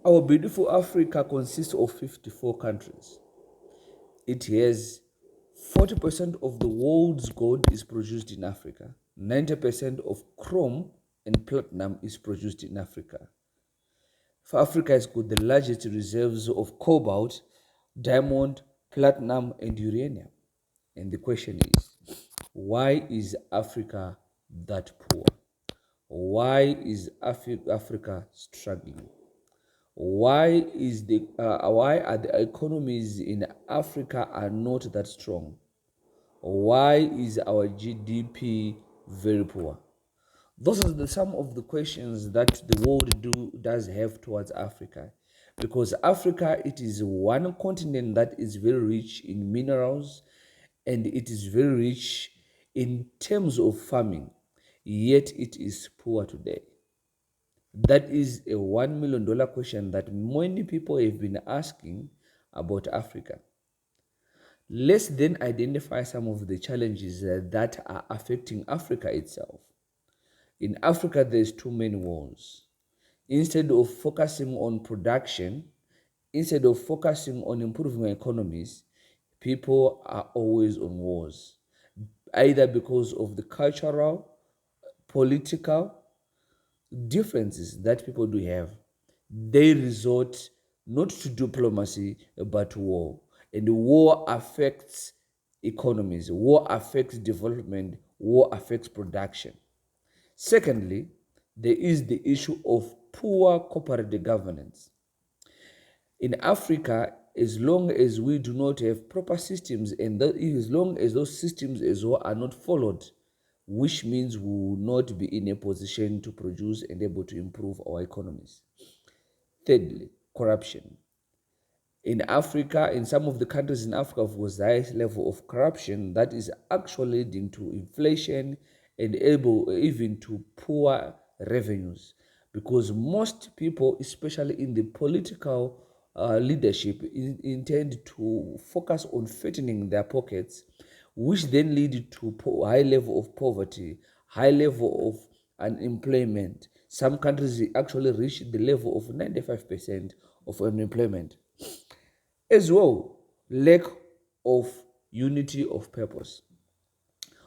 Our beautiful Africa consists of 54 countries. It has 40% of the world's gold is produced in Africa. 90% of chrome and platinum is produced in Africa. For Africa has got the largest reserves of cobalt, diamond, platinum, and uranium. And the question is, why is Africa that poor? Why is Africa struggling? Why are the economies in Africa are not that strong? Why is our GDP very poor? Those are some of the questions that the world does have towards Africa, because Africa, it is one continent that is very rich in minerals, and it is very rich in terms of farming, yet it is poor today. That is a $1 million question that many people have been asking about Africa. Let's then identify some of the challenges that are affecting Africa itself. In Africa, there's too many wars. Instead of focusing on production, instead of focusing on improving economies, people are always on wars, either because of the cultural, political differences that people do have. They resort not to diplomacy but to war. And war affects economies, war affects development, war affects production. Secondly, there is the issue of poor corporate governance. In Africa, as long as we do not have proper systems, and as long as those systems as well are not followed, which means we will not be in a position to produce and able to improve our economies. Thirdly, corruption. In Africa, in some of the countries in Africa, was the highest level of corruption that is actually leading to inflation and able even to poor revenues, because most people, especially in the political leadership, intend to focus on fattening their pockets, which then lead to high level of poverty, high level of unemployment. Some countries actually reach the level of 95% of unemployment. As well, lack of unity of purpose.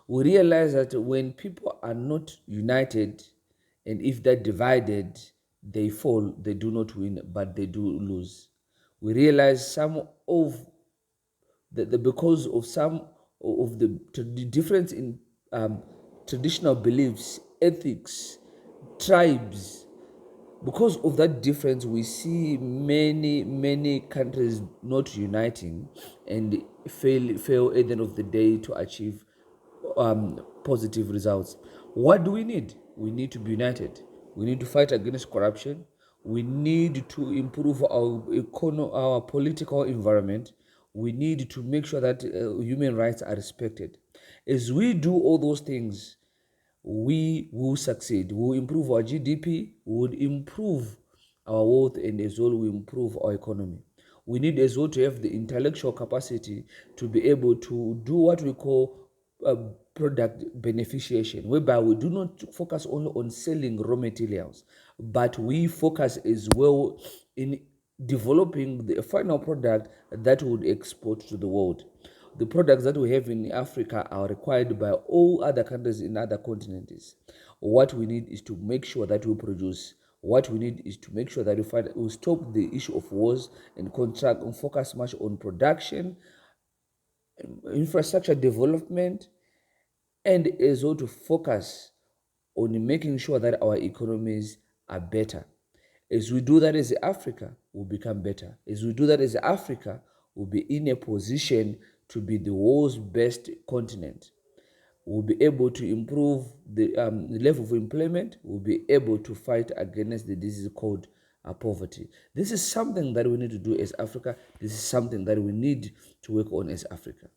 We realize that when people are not united, and if they're divided, they fall, they do not win, but they do lose. We realize some of because of some of the difference in traditional beliefs, ethics, tribes. Because of that difference, we see many countries not uniting and fail at the end of the day to achieve positive results. What do we need? We need to be united. We need to fight against corruption. We need to improve our political environment. We need to make sure that human rights are respected. As we do all those things, we will succeed. We will improve our GDP, we would improve our wealth, and as well we improve our economy. We need as well to have the intellectual capacity to be able to do what we call product beneficiation, whereby we do not focus only on selling raw materials, but we focus as well in developing the final product that would export to the world. The products that we have in Africa are required by all other countries in other continents. What we need is to make sure that we produce. What we need is to make sure that we stop the issue of wars and contract and focus much on production, infrastructure development, and as well to focus on making sure that our economies are better. As we do that as Africa, we'll become better. As we do that as Africa, we'll be in a position to be the world's best continent. We'll be able to improve the level of employment. We'll be able to fight against the disease called poverty. This is something that we need to do as Africa. This is something that we need to work on as Africa.